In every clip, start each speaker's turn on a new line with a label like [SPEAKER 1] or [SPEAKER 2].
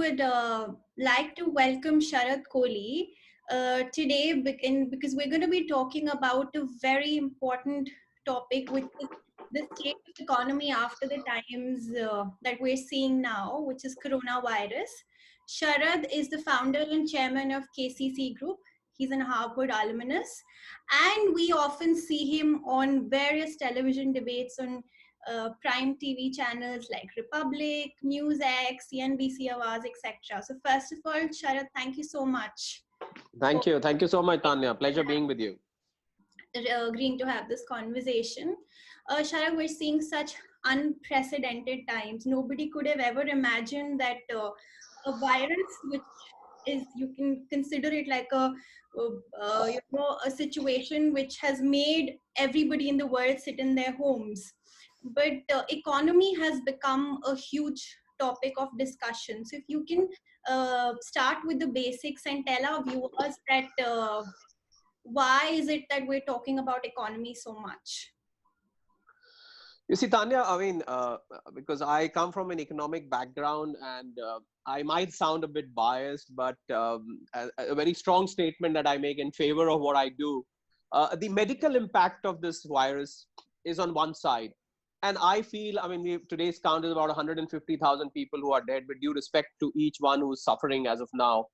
[SPEAKER 1] would like to welcome Sharad Kohli today because we're going to be talking about a very important topic, which is the state of economy after the times that we're seeing now, which is coronavirus. Sharad is the founder and chairman of KCC Group. He's an Harvard alumnus, and we often see him on various television debates on prime TV channels like Republic, NewsX, CNBC Awaaz, etc. So first of all, Sharad, thank you so much for
[SPEAKER 2] Thank you. Thank you so much, Tanya. Pleasure being with you.
[SPEAKER 1] agreeing to have this conversation. Sharad, we're seeing such unprecedented times. Nobody could have ever imagined that a virus, which is, you can consider it like a situation which has made everybody in the world sit in their homes, but economy has become a huge topic of discussion. So if you can start with the basics and tell our viewers that why is it that we're talking about economy so much?
[SPEAKER 2] You see, Tanya, I mean, because I come from an economic background and I might sound a bit biased, but a very strong statement that I make in favor of what I do. The medical impact of this virus is on one side. And I feel, I mean, today's count is about 150,000 people who are dead, with due respect to each one who's suffering as of now.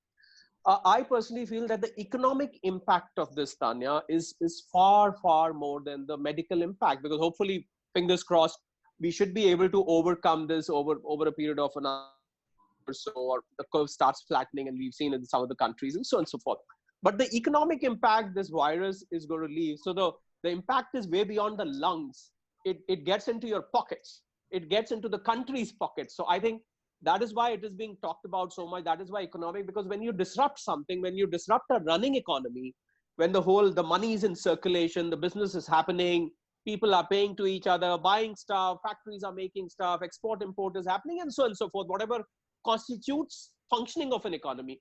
[SPEAKER 2] I personally feel that the economic impact of this, Tanya, is far, far more than the medical impact, because hopefully, fingers crossed, we should be able to overcome this over a period of an hour or so, or the curve starts flattening, and we've seen it in some of the countries and so on and so forth. But the economic impact this virus is going to leave, so the impact is way beyond the lungs. It gets into your pockets. It gets into the country's pockets. So I think that is why it is being talked about so much. That is why economic, because when you disrupt something, when you disrupt a running economy, when the money is in circulation, the business is happening, people are paying to each other, buying stuff, factories are making stuff, export import is happening, and so on and so forth, whatever constitutes functioning of an economy.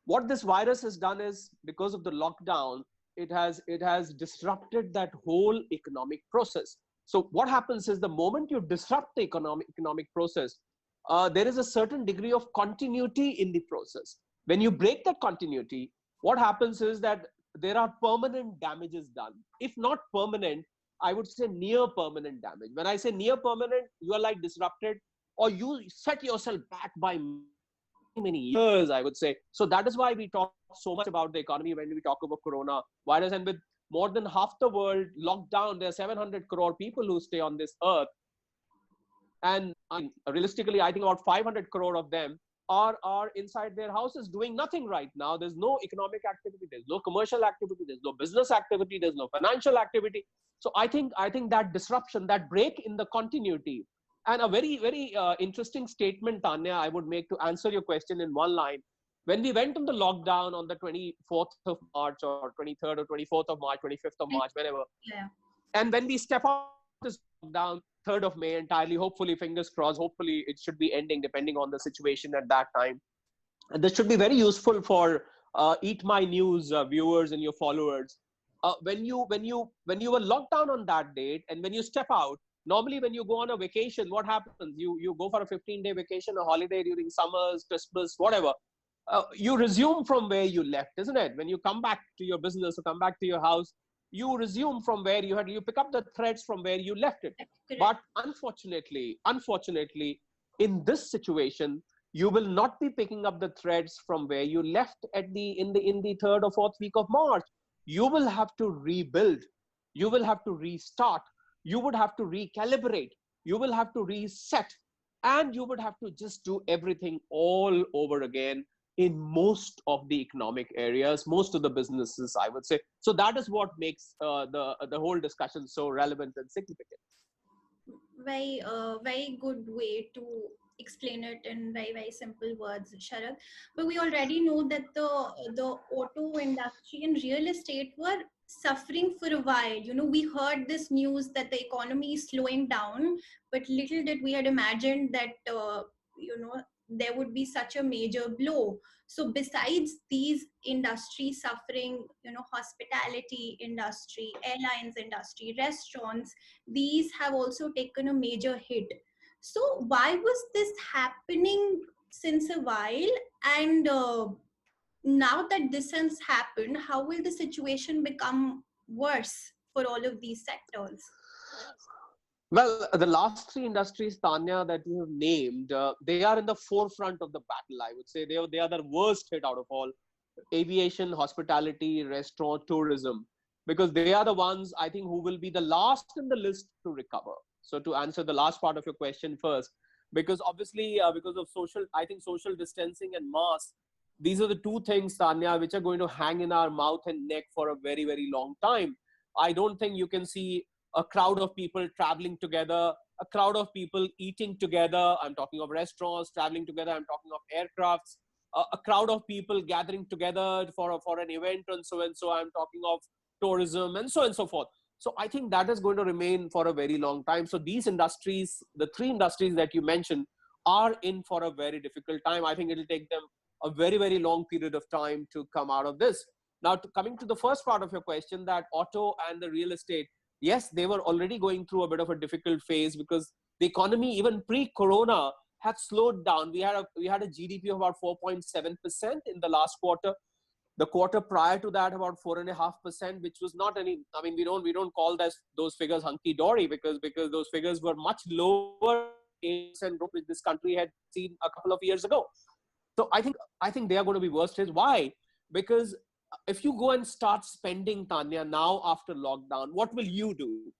[SPEAKER 2] What this virus has done is, because of the lockdown, it has disrupted that whole economic process. So what happens is, the moment you disrupt the economic process, there is a certain degree of continuity in the process. When you break that continuity, what happens is that there are permanent damages done. If not permanent, I would say near permanent damage. When I say near permanent, you are like disrupted, or you set yourself back by many years, I would say. So that is why we talk so much about the economy when we talk about coronavirus. And with more than half the world locked down, there are 700 crore people who stay on this earth. And realistically, I think about 500 crore of them are inside their houses doing nothing right now. There's no economic activity, there's no commercial activity, there's no business activity, there's no financial activity. So I think that disruption, that break in the continuity, and a very, very interesting statement, Tanya, I would make to answer your question in one line. When we went on the lockdown on the 24th of March, or 23rd or 24th of March, 25th of March, whenever,
[SPEAKER 1] Yeah.
[SPEAKER 2] and when we step out this lockdown, 3rd of May entirely, hopefully, fingers crossed, hopefully it should be ending depending on the situation at that time. And this should be very useful for Eat My News viewers and your followers. When you were locked down on that date, and when you step out, normally when you go on a vacation, what happens? You go for a 15-day vacation, a holiday during summers, Christmas, whatever. You resume from where you left, isn't it? When you come back to your business or come back to your house, you resume from where you pick up the threads from where you left it. But unfortunately, in this situation, you will not be picking up the threads from where you left in the 3rd or 4th week of March. You will have to rebuild. You will have to restart. You would have to recalibrate. You will have to reset, and you would have to just do everything all over again in most of the economic areas, most of the businesses, I would say. So that is what makes the whole discussion so relevant and significant.
[SPEAKER 1] Very good way to explain it in very, very simple words, Sharad. But we already know that the auto industry and real estate were suffering for a while. You know, we heard this news that the economy is slowing down, but little did we had imagined that there would be such a major blow. So besides these industries suffering, hospitality industry, airlines industry, restaurants, these have also taken a major hit. So why was this happening since a while, and now that this has happened, how will the situation become worse for all of these sectors?
[SPEAKER 2] Well, the last three industries, Tanya, that you have named, they are in the forefront of the battle. I would say they are the worst hit out of all: aviation, hospitality, restaurant, tourism, because they are the ones I think who will be the last in the list to recover. So to answer the last part of your question first, because obviously because of I think social distancing and mask, these are the two things, Tanya, which are going to hang in our mouth and neck for a very, very long time. I don't think you can see a crowd of people traveling together, a crowd of people eating together. I'm talking of restaurants traveling together. I'm talking of aircrafts, a crowd of people gathering together for an event and so and so. I'm talking of tourism and so and so forth. So I think that is going to remain for a very long time. So these industries, the three industries that you mentioned, are in for a very difficult time. I think it'll take them a very, very long period of time to come out of this. Now, coming to the first part of your question, that auto and the real estate, yes, they were already going through a bit of a difficult phase because the economy, even pre-corona, had slowed down. We had a GDP of about 4.7% in the last quarter. The quarter prior to that, about 4.5%, which was not any. I mean, we don't call those figures hunky dory, because those figures were much lower in growth which this country had seen a couple of years ago. So I think they are going to be worst hit. Why? Because if you go and start spending, Tanya, now after lockdown, what will you do?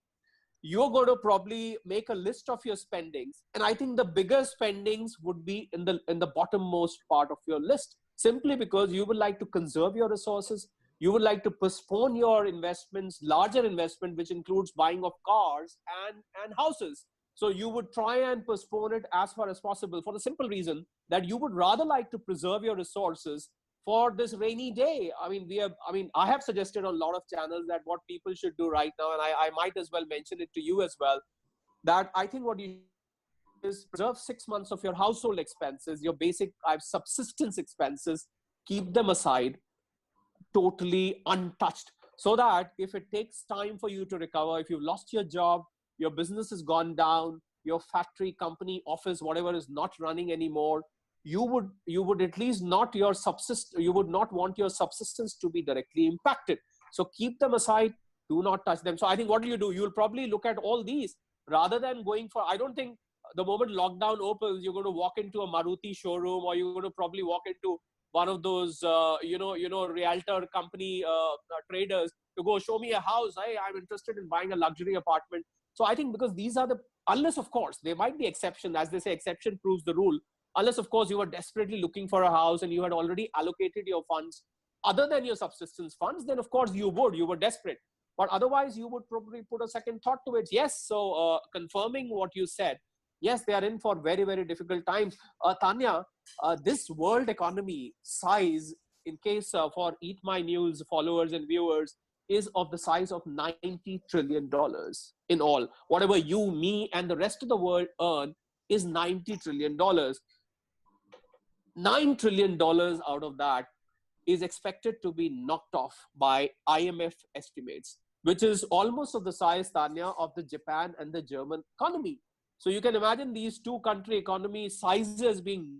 [SPEAKER 2] You're going to probably make a list of your spendings, and I think the bigger spendings would be in the bottommost part of your list, simply because you would like to conserve your resources. You would like to postpone your investments, larger investment, which includes buying of cars and houses. So you would try and postpone it as far as possible, for the simple reason that you would rather like to preserve your resources for this rainy day. I have suggested on a lot of channels that what people should do right now, and I might as well mention it to you as well, that I think what you is preserve 6 months of your household expenses, your basic subsistence expenses, keep them aside, totally untouched, so that if it takes time for you to recover, if you've lost your job, your business has gone down, your factory, company, office, whatever is not running anymore, you would at least not your subsist you would not want your subsistence to be directly impacted. So keep them aside, do not touch them. So I think what do? You'll probably look at all these rather than going for, I don't think the moment lockdown opens, you're going to walk into a Maruti showroom, or you're going to probably walk into one of those realtor company traders to go show me a house. I'm interested in buying a luxury apartment. So I think, because these are the, unless of course there might be exception, as they say, exception proves the rule. Unless of course you were desperately looking for a house and you had already allocated your funds other than your subsistence funds, then of course you were desperate. But otherwise you would probably put a second thought to it. Yes. So confirming what you said, yes, they are in for very, very difficult times. Tanya, this world economy size, in case for Eat My News followers and viewers, is of the size of $90 trillion in all. Whatever you, me, and the rest of the world earn is $90 trillion. $9 trillion out of that is expected to be knocked off by IMF estimates, which is almost of the size, Tanya, of the Japan and the German economy. So you can imagine these two country economy sizes being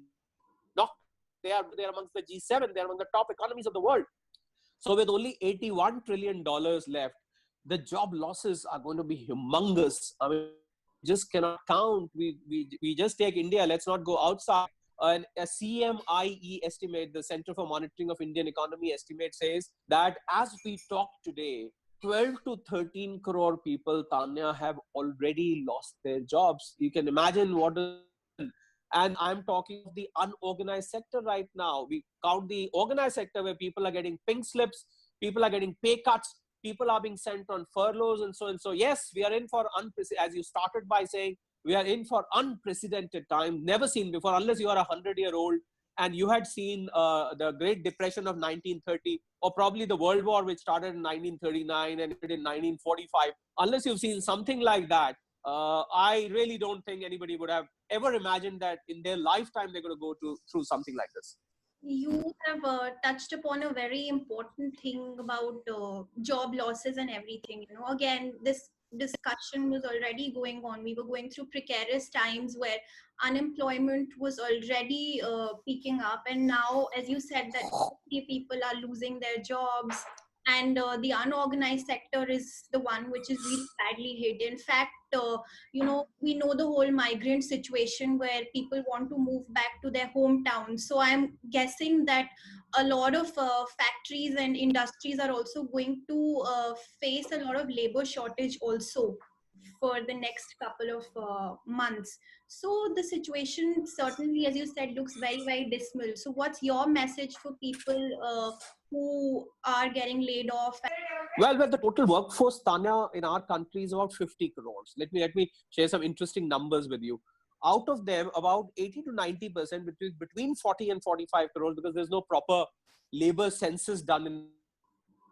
[SPEAKER 2] knocked. They are amongst the G7. They are among the top economies of the world. So with only $81 trillion left, the job losses are going to be humongous. I mean, just cannot count. We just take India. Let's not go outside. And a CMIE estimate, the Center for Monitoring of Indian Economy estimate, says that as we talk today, 12 to 13 crore people, Tanya, have already lost their jobs. You can imagine what is. And I'm talking of the unorganized sector right now. We count the organized sector where people are getting pink slips, people are getting pay cuts, people are being sent on furloughs and so and so. Yes, we are in for as you started by saying, we are in for unprecedented time, never seen before, unless you are 100-year-old and you had seen the Great Depression of 1930, or probably the World War, which started in 1939 and ended in 1945. Unless you've seen something like that, I really don't think anybody would have ever imagined that in their lifetime they're going to go through something like this.
[SPEAKER 1] You have touched upon a very important thing about job losses and everything. Again, this discussion was already going on. We were going through precarious times where unemployment was already peaking up, and now, as you said, that people are losing their jobs, and the unorganized sector is the one which is really badly hit. In fact, we know the whole migrant situation where people want to move back to their hometown. So I'm guessing that a lot of factories and industries are also going to face a lot of labor shortage also for the next couple of months. So the situation certainly, as you said, looks very, very dismal. So what's your message for people who are getting laid off?
[SPEAKER 2] Well, the total workforce, Tanya, in our country is about 50 crores. Let me share some interesting numbers with you. Out of them, about 80 to 90%, between 40 and 45 crores, because there's no proper labor census done in,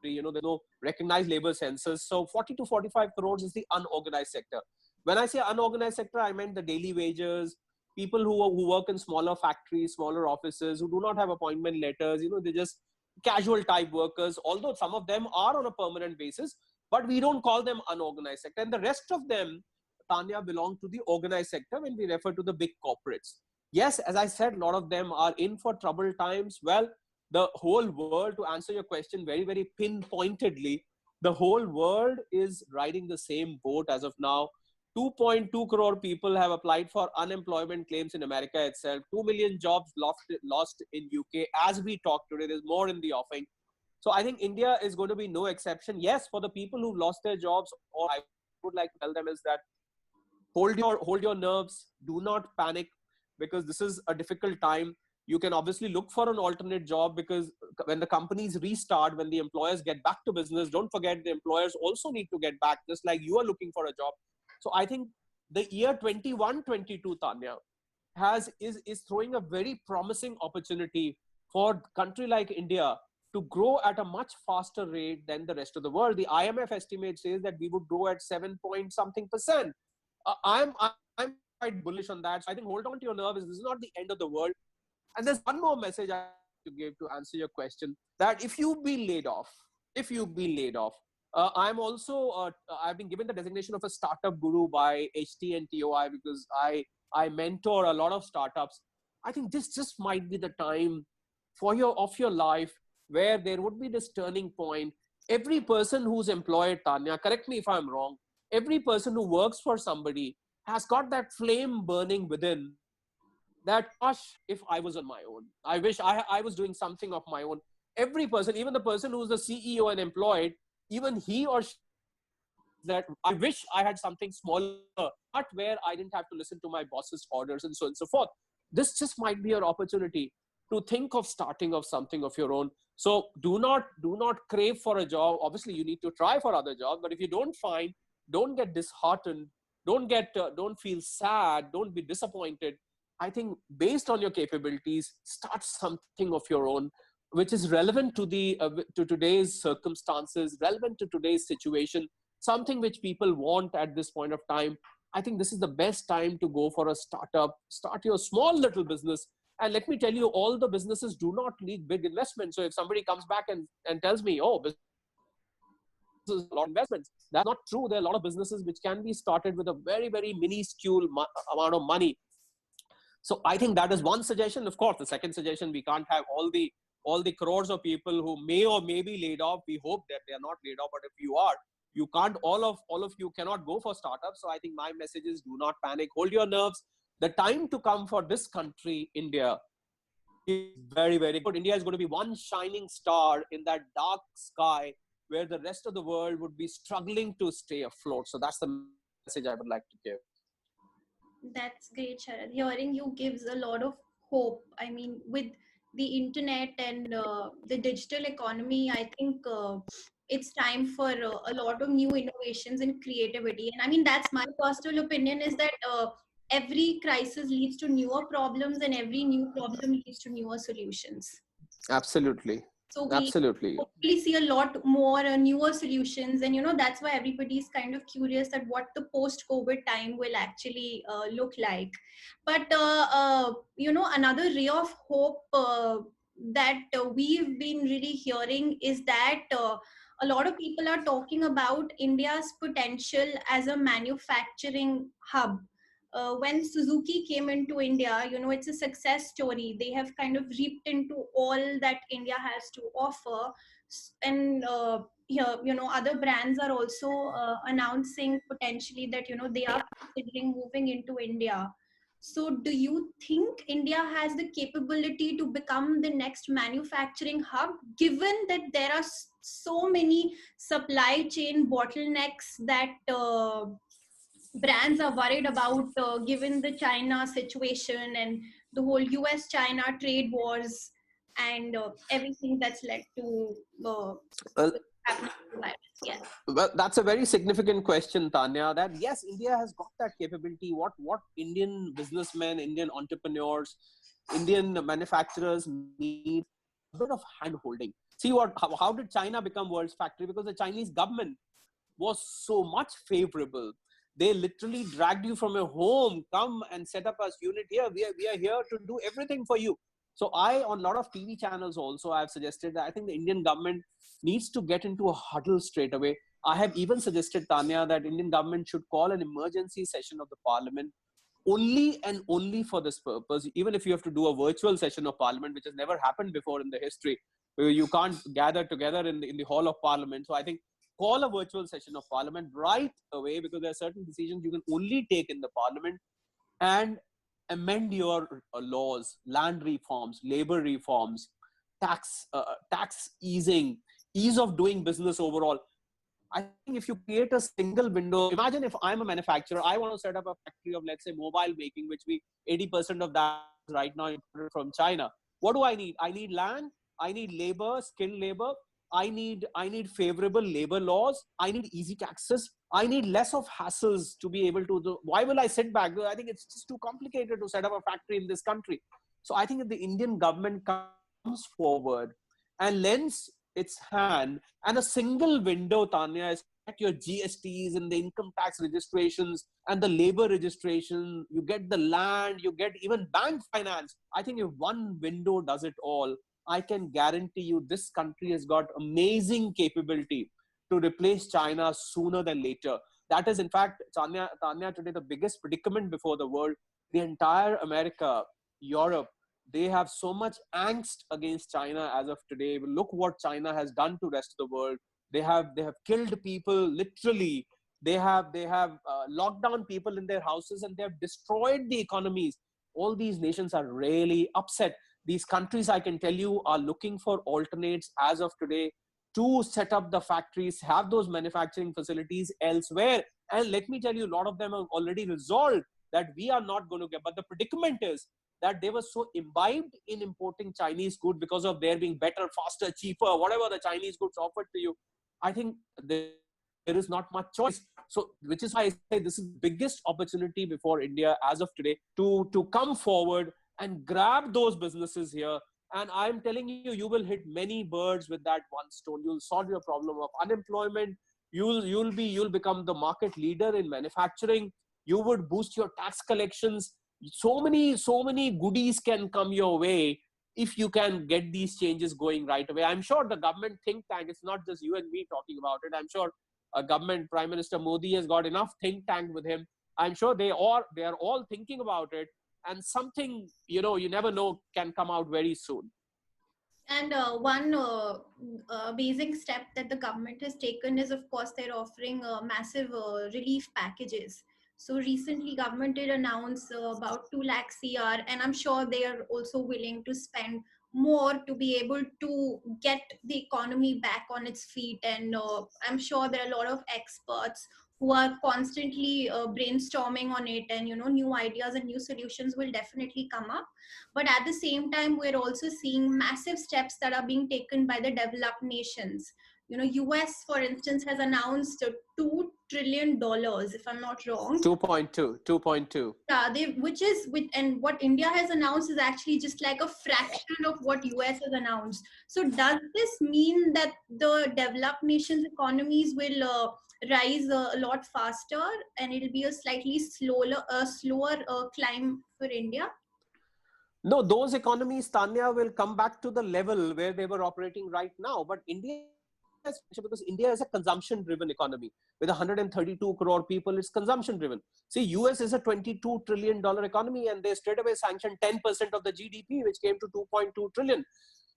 [SPEAKER 2] there's no recognized labor census. So 40 to 45 crores is the unorganized sector. When I say unorganized sector, I meant the daily wages, people who work in smaller factories, smaller offices, who do not have appointment letters. They just casual type workers, although some of them are on a permanent basis, but we don't call them unorganized sector. And the rest of them, Tanya, belong to the organized sector when we refer to the big corporates. Yes, as I said, a lot of them are in for troubled times. Well, the whole world, to answer your question very, very pinpointedly, the whole world is riding the same boat as of now. 2.2 crore people have applied for unemployment claims in America itself. 2 million jobs lost in UK. As we talk today, there's more in the offing. So I think India is going to be no exception. Yes, for the people who've lost their jobs, all I would like to tell them is that hold your nerves. Do not panic, because this is a difficult time. You can obviously look for an alternate job, because when the companies restart, when the employers get back to business, don't forget the employers also need to get back, just like you are looking for a job. So I think the year 21-22, Tanya, is throwing a very promising opportunity for a country like India to grow at a much faster rate than the rest of the world. The IMF estimate says that we would grow at 7 point something percent. I'm quite bullish on that. So I think hold on to your nerves. This is not the end of the world. And there's one more message I have to give to answer your question, that if you've been laid off, I'm also, I've been given the designation of a startup guru by HT and TOI, because I mentor a lot of startups. I think this just might be the time of your life where there would be this turning point. Every person who's employed, Tanya, correct me if I'm wrong, every person who works for somebody has got that flame burning within, that, gosh, if I was on my own, I wish I was doing something of my own. Every person, even the person who's the CEO and employed, even he or she, that I wish I had something smaller, not where I didn't have to listen to my boss's orders and so on and so forth. This just might be your opportunity to think of starting of something of your own. So do not crave for a job. Obviously, you need to try for other jobs, but if you don't find, don't get disheartened, don't feel sad, don't be disappointed. I think based on your capabilities, start something of your own, which is relevant to to today's circumstances, relevant to today's situation, something which people want at this point of time. I think this is the best time to go for a startup, start your small little business. And let me tell you, all the businesses do not need big investment. So if somebody comes back and tells me, oh, business is a lot of investments, that's not true. There are a lot of businesses which can be started with a very, very minuscule amount of money. So I think that is one suggestion. Of course, the second suggestion, we can't have all the crores of people who may or may be laid off. We hope that they are not laid off, but if you are, you can't, all of you cannot go for startups. So I think my message is, do not panic, hold your nerves. The time to come for this country, India, is very, very good. India is going to be one shining star in that dark sky where the rest of the world would be struggling to stay afloat. So that's the message I would like to give.
[SPEAKER 1] That's great, Sharad. Hearing you gives a lot of hope. I mean, with the internet and the digital economy, I think it's time for a lot of new innovations and creativity. And I mean, that's my personal opinion, is that every crisis leads to newer problems, and every new problem leads to newer solutions.
[SPEAKER 2] Absolutely.
[SPEAKER 1] So we
[SPEAKER 2] Absolutely.
[SPEAKER 1] hopefully see a lot more newer solutions, and that's why everybody's kind of curious at what the post-COVID time will actually look like. But another ray of hope that we've been really hearing is that a lot of people are talking about India's potential as a manufacturing hub. When Suzuki came into India, it's a success story. They have kind of reaped into all that India has to offer. And here, other brands are also announcing potentially that, they are considering moving into India. So, do you think India has the capability to become the next manufacturing hub, given that there are so many supply chain bottlenecks that brands are worried about, given the China situation and the whole US China trade wars and everything that's led to
[SPEAKER 2] Well,
[SPEAKER 1] happening to the virus? Yes.
[SPEAKER 2] well, that's a very significant question, Tanya. That yes, India has got that capability. What Indian businessmen, Indian entrepreneurs, Indian manufacturers need a bit of hand holding. See how did China become world's factory? Because the Chinese government was so much favorable. They literally dragged you from your home, come and set up a unit here. We are here to do everything for you. So on a lot of TV channels also, I've suggested that I think the Indian government needs to get into a huddle straight away. I have even suggested, Tanya, that Indian government should call an emergency session of the parliament only and only for this purpose. Even if you have to do a virtual session of parliament, which has never happened before in the history, where you can't gather together in the hall of parliament. So I think call a virtual session of parliament right away, because there are certain decisions you can only take in the parliament, and amend your laws, land reforms, labor reforms, tax easing, ease of doing business overall. I think if you create a single window, imagine if I'm a manufacturer, I want to set up a factory of, let's say, mobile making, which 80% of that is right now imported from China. What do I need? I need land, I need labor, skilled labor, I need favorable labor laws, I need easy taxes, I need less of hassles to be able to do. Why will I sit back? I think it's just too complicated to set up a factory in this country. So I think if the Indian government comes forward and lends its hand, and a single window, Tanya, is get your GSTs and the income tax registrations and the labor registration, you get the land, you get even bank finance. I think if one window does it all, I can guarantee you this country has got amazing capability to replace China sooner than later. That is, in fact, Tanya, today the biggest predicament before the world. The entire America, Europe, they have so much angst against China as of today. Look what China has done to rest of the world. They have killed people literally. They have locked down people in their houses, and they have destroyed the economies. All these nations are really upset. These countries, I can tell you, are looking for alternates as of today to set up the factories, have those manufacturing facilities elsewhere. And let me tell you, a lot of them have already resolved that we are not going to get. But the predicament is that they were so imbibed in importing Chinese good because of their being better, faster, cheaper, whatever the Chinese goods offered to you. I think there is not much choice. So, which is why I say this is the biggest opportunity before India as of today to come forward and grab those businesses here. And I'm telling you, you will hit many birds with that one stone. You'll solve your problem of unemployment. You'll become the market leader in manufacturing. You would boost your tax collections. So many goodies can come your way if you can get these changes going right away. I'm sure the government think tank, it's not just you and me talking about it. I'm sure a government, Prime Minister Modi has got enough think tank with him. I'm sure they are all thinking about it, and something, you never know, can come out very soon.
[SPEAKER 1] And one basic step that the government has taken is, of course, they're offering massive relief packages. So recently, government did announce about 2 lakh CR, and I'm sure they are also willing to spend more to be able to get the economy back on its feet. And I'm sure there are a lot of experts who are constantly brainstorming on it, and new ideas and new solutions will definitely come up. But at the same time, we're also seeing massive steps that are being taken by the developed nations. US, for instance, has announced $2 trillion, if I'm not wrong.
[SPEAKER 2] 2.2.
[SPEAKER 1] Yeah, and what India has announced is actually just like a fraction of what US has announced. So does this mean that the developed nations economies will rise a lot faster, and it'll be a slightly slower climb for India?
[SPEAKER 2] No, those economies, Tanya, will come back to the level where they were operating right now. But India because India is a consumption-driven economy. With 132 crore people, it's consumption-driven. See, US is a $22 trillion economy, and they straight away sanctioned 10% of the GDP, which came to 2.2 trillion.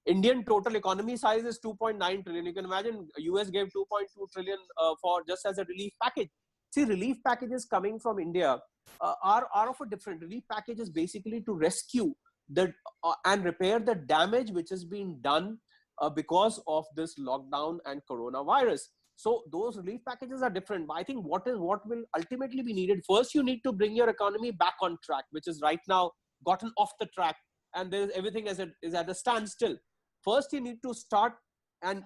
[SPEAKER 2] Indian total economy size is 2.9 trillion. You can imagine US gave 2.2 trillion for just as a relief package. See, relief packages coming from India are of a different. Relief packages basically to rescue the and repair the damage which has been done because of this lockdown and coronavirus. So those relief packages are different. But I think what will ultimately be needed, first you need to bring your economy back on track, which is right now gotten off the track, and there is everything is at a standstill. First you need to start and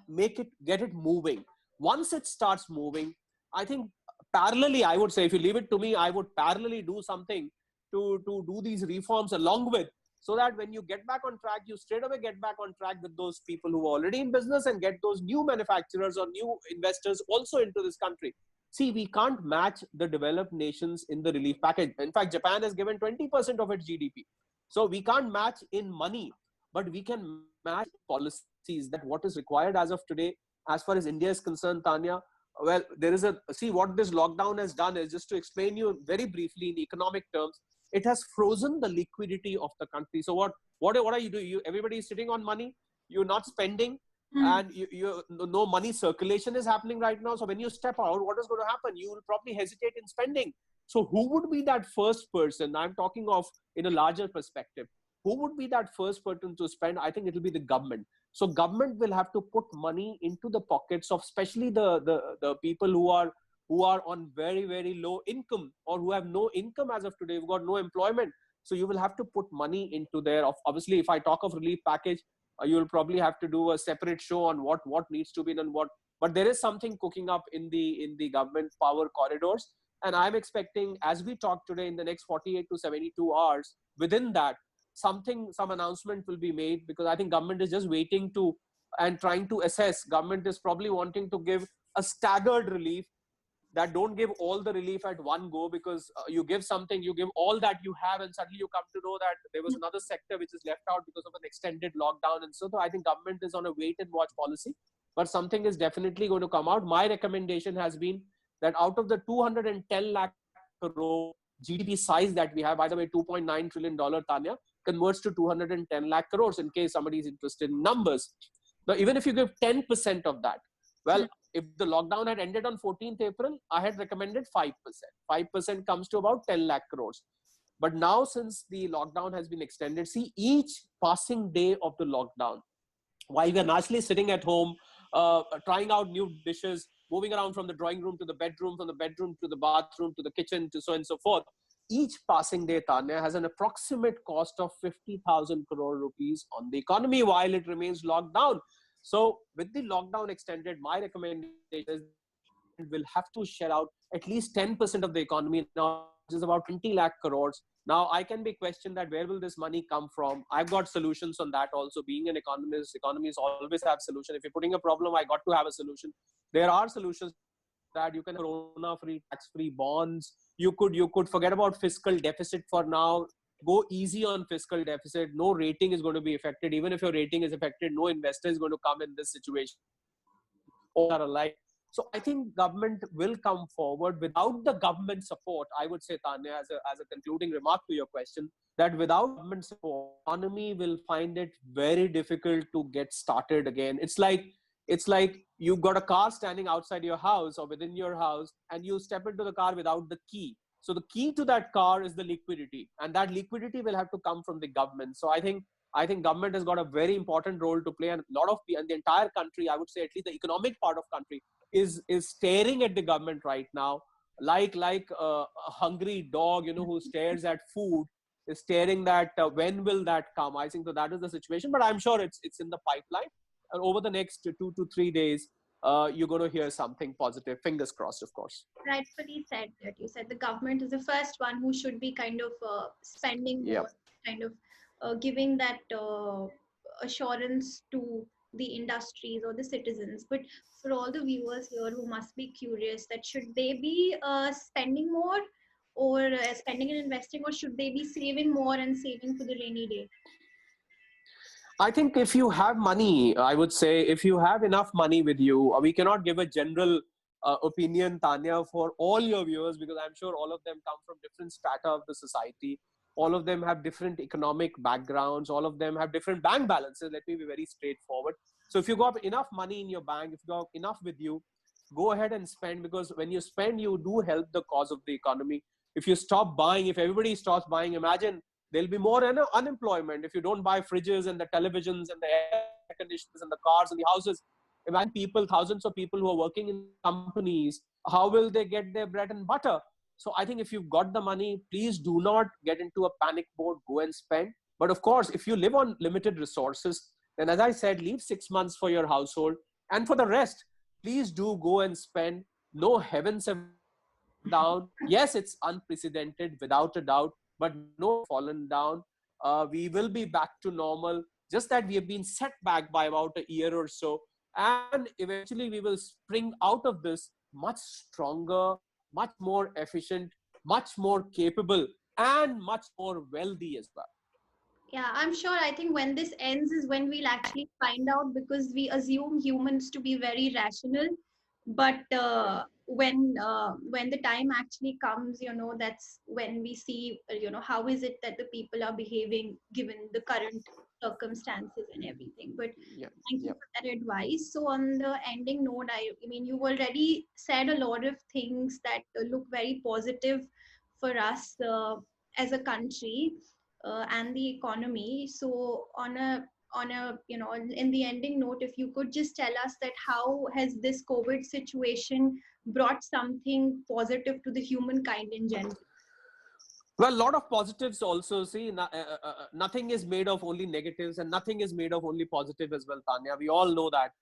[SPEAKER 2] get it moving. Once it starts moving, I think parallelly, I would say, if you leave it to me, I would parallelly do something to do these reforms along with, so that when you get back on track, you straight away get back on track with those people who are already in business and get those new manufacturers or new investors also into this country. See, we can't match the developed nations in the relief package. In fact, Japan has given 20% of its GDP. So we can't match in money, but we can match policies. That what is required as of today, as far as India is concerned, Tanya. Well, there is see what this lockdown has done is, just to explain you very briefly in economic terms, it has frozen the liquidity of the country. So what are you doing? Everybody is sitting on money. You're not spending, and no money circulation is happening right now. So when you step out, what is going to happen? You will probably hesitate in spending. So who would be that first person? I'm talking of in a larger perspective. Who would be that first person to spend? I think it will be the government. So government will have to put money into the pockets of especially the people who are on very, very low income, or who have no income as of today. You've got no employment. So you will have to put money into there. Obviously, if I talk of relief package, you will probably have to do a separate show on what needs to be done, but there is something cooking up in the government power corridors. And I'm expecting, as we talk today, in the next 48 to 72 hours, within that, some announcement will be made, because I think government is just waiting to and trying to assess. Government is probably wanting to give a staggered relief, that don't give all the relief at one go, because you give something, you give all that you have, and suddenly you come to know that there was another sector which is left out because of an extended lockdown. And so I think government is on a wait and watch policy, but something is definitely going to come out. My recommendation has been that out of the 210 lakh crore GDP size that we have, by the way, $2.9 trillion, Tanya, converts to 210 lakh crores, in case somebody is interested in numbers. Now, even if you give 10% of that, well, if the lockdown had ended on 14th April, I had recommended 5%. 5% comes to about 10 lakh crores. But now, since the lockdown has been extended, see, each passing day of the lockdown, while we are naturally sitting at home, trying out new dishes, moving around from the drawing room to the bedroom, from the bedroom to the bathroom, to the kitchen, to so on and so forth, each passing day, Tanya, has an approximate cost of 50,000 crore rupees on the economy while it remains locked down. So with the lockdown extended, my recommendation is will have to share out at least 10% of the economy now, which is about 20 lakh crores. Now, I can be questioned that where will this money come from? I've got solutions on that also. Being an economist, economists always have solution. If you're putting a problem, I got to have a solution. There are solutions that you can have corona-free, tax-free bonds. You could forget about fiscal deficit for now. Go easy on fiscal deficit. No rating is going to be affected. Even if your rating is affected, no investor is going to come in this situation. All are alike. So I think government will come forward. Without the government support, I would say, Tanya, as a concluding remark to your question, that without government support, economy will find it very difficult to get started again. It's like you've got a car standing outside your house or within your house, and you step into the car without the key. So the key to that car is the liquidity, and that liquidity will have to come from the government. So I think government has got a very important role to play, and a lot of and the entire country, I would say, at least the economic part of country, is staring at the government right now, like a hungry dog, who stares at food, is staring that when will that come. I think that is the situation, but I'm sure it's in the pipeline, and over the next 2 to 3 days, you're going to hear something positive. Fingers crossed, of course.
[SPEAKER 1] Rightfully said that you said the government is the first one who should be kind of spending more,
[SPEAKER 2] Yep.
[SPEAKER 1] kind of giving that assurance to the industries or the citizens. But for all the viewers here who must be curious, that should they be spending more, or spending and investing, or should they be saving more and saving for the rainy day?
[SPEAKER 2] I think if you have money, I would say if you have enough money with you, we cannot give a general opinion, Tanya, for all your viewers, because I'm sure all of them come from different strata of the society. All of them have different economic backgrounds. All of them have different bank balances. Let me be very straightforward. So if you got enough money in your bank, if you got enough with you, go ahead and spend, because when you spend, you do help the cause of the economy. If you stop buying, if everybody stops buying, imagine there'll be more unemployment. If you don't buy fridges and the televisions and the air conditioners and the cars and the houses, imagine people, thousands of people who are working in companies, how will they get their bread and butter? So I think if you've got the money, please do not get into a panic mode, go and spend. But of course, if you live on limited resources, then as I said, leave 6 months for your household. And for the rest, please do go and spend. No heavens have fallen down. Yes, it's unprecedented without a doubt, but no heavens have fallen down. We will be back to normal. Just that we have been set back by about a year or so. And eventually we will spring out of this much stronger, much more efficient, much more capable, and much more wealthy as well.
[SPEAKER 1] Yeah, I'm sure. I think when this ends is when we'll actually find out, because we assume humans to be very rational, but when the time actually comes, that's when we see, how is it that the people are behaving given the current circumstances and everything. But
[SPEAKER 2] Yeah,
[SPEAKER 1] thank you
[SPEAKER 2] yeah.
[SPEAKER 1] for that advice. So on the ending note, I mean, you've already said a lot of things that look very positive for us as a country and the economy. So on a in the ending note, if you could just tell us that how has this COVID situation brought something positive to the humankind in general?
[SPEAKER 2] Well, a lot of positives also. See, nothing is made of only negatives, and nothing is made of only positive as well, Tanya. We all know that.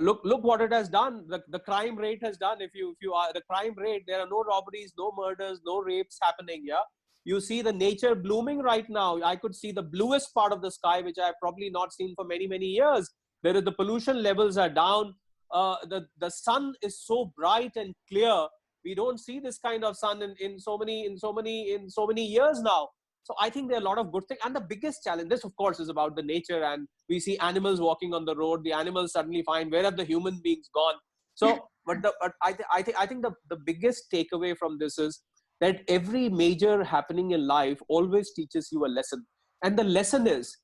[SPEAKER 2] Look what it has done. The crime rate has done. If you are the crime rate, there are no robberies, no murders, no rapes happening. Yeah, you see the nature blooming right now. I could see the bluest part of the sky, which I have probably not seen for many years. There is the pollution levels are down. The sun is so bright and clear. We don't see this kind of sun in so many years now. So I think there are a lot of good things. And the biggest challenge, this of course is about the nature, and we see animals walking on the road. The animals suddenly find, where have the human beings gone? So, but I think the biggest takeaway from this is that every major happening in life always teaches you a lesson. And the lesson is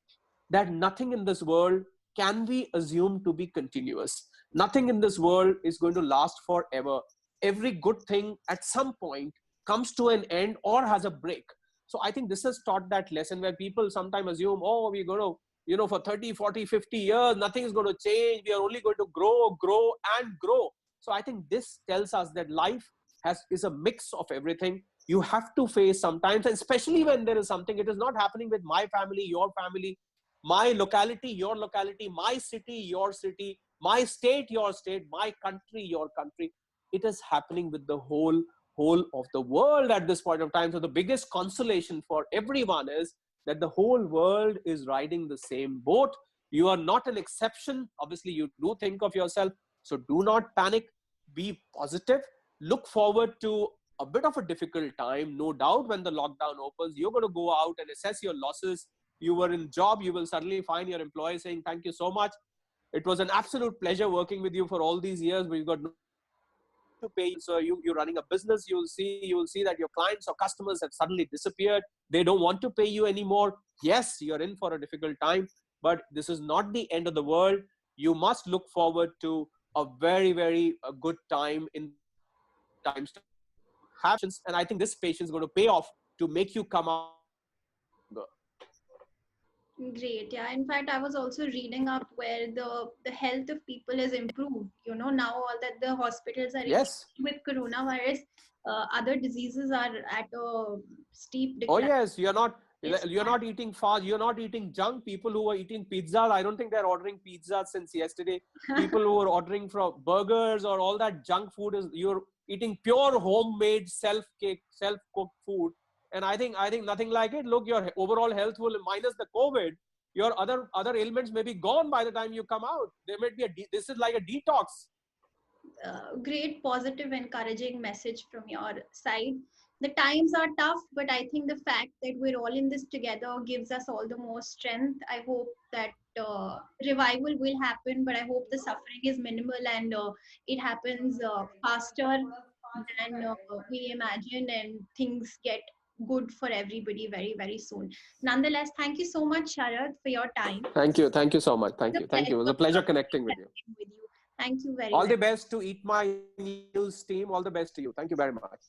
[SPEAKER 2] that nothing in this world can be assumed to be continuous. Nothing in this world is going to last forever. Every good thing at some point comes to an end or has a break. So I think this has taught that lesson, where people sometimes assume, oh, we're going to, for 30, 40, 50 years, nothing is going to change. We are only going to grow and grow. So I think this tells us that life is a mix of everything. You have to face sometimes, and especially when there is something, it is not happening with my family, your family, my locality, your locality, my city, your city, my state, your state, my country, your country. It is happening with the whole of the world at this point of time. So the biggest consolation for everyone is that the whole world is riding the same boat. You are not an exception. Obviously, you do think of yourself. So do not panic. Be positive. Look forward to a bit of a difficult time. No doubt when the lockdown opens, you're going to go out and assess your losses. You were in job, you will suddenly find your employer saying, thank you so much. It was an absolute pleasure working with you for all these years, but you've got no money to pay you. So you're running a business, you will see that your clients or customers have suddenly disappeared. They don't want to pay you anymore. Yes, you're in for a difficult time, but this is not the end of the world. You must look forward to a very good time in the times to come. Have patience, and I think this patience is going to pay off to make you come out of this stronger.
[SPEAKER 1] Great. Yeah. In fact, I was also reading up where the health of people has improved. Now all that the hospitals are
[SPEAKER 2] Yes.
[SPEAKER 1] with coronavirus, other diseases are at a steep
[SPEAKER 2] Oh
[SPEAKER 1] decline.
[SPEAKER 2] yes, you're not
[SPEAKER 1] It's
[SPEAKER 2] you're
[SPEAKER 1] not.
[SPEAKER 2] not eating fast. You're not eating junk. People who are eating pizza, I don't think they're ordering pizza since yesterday. People who are ordering from burgers or all that junk food, is you're eating pure homemade self cooked food. And I think nothing like it. Look, your overall health will, minus the COVID, your other ailments may be gone by the time you come out. There might be this is like a detox.
[SPEAKER 1] Great positive encouraging message from your side. The times are tough, but I think the fact that we're all in this together gives us all the more strength. I hope that revival will happen, but I hope the suffering is minimal and it happens faster than we imagine, and things get good for everybody very, very soon. Nonetheless, thank you so much, Sharad, for your time.
[SPEAKER 2] Thank you. Thank you so much. Thank
[SPEAKER 1] The
[SPEAKER 2] you. Thank you. It was
[SPEAKER 1] pleasure
[SPEAKER 2] a pleasure connecting with you.
[SPEAKER 1] connecting with you. Thank you very
[SPEAKER 2] All
[SPEAKER 1] much.
[SPEAKER 2] the best to Eat My News team. All the best to you. Thank you very much.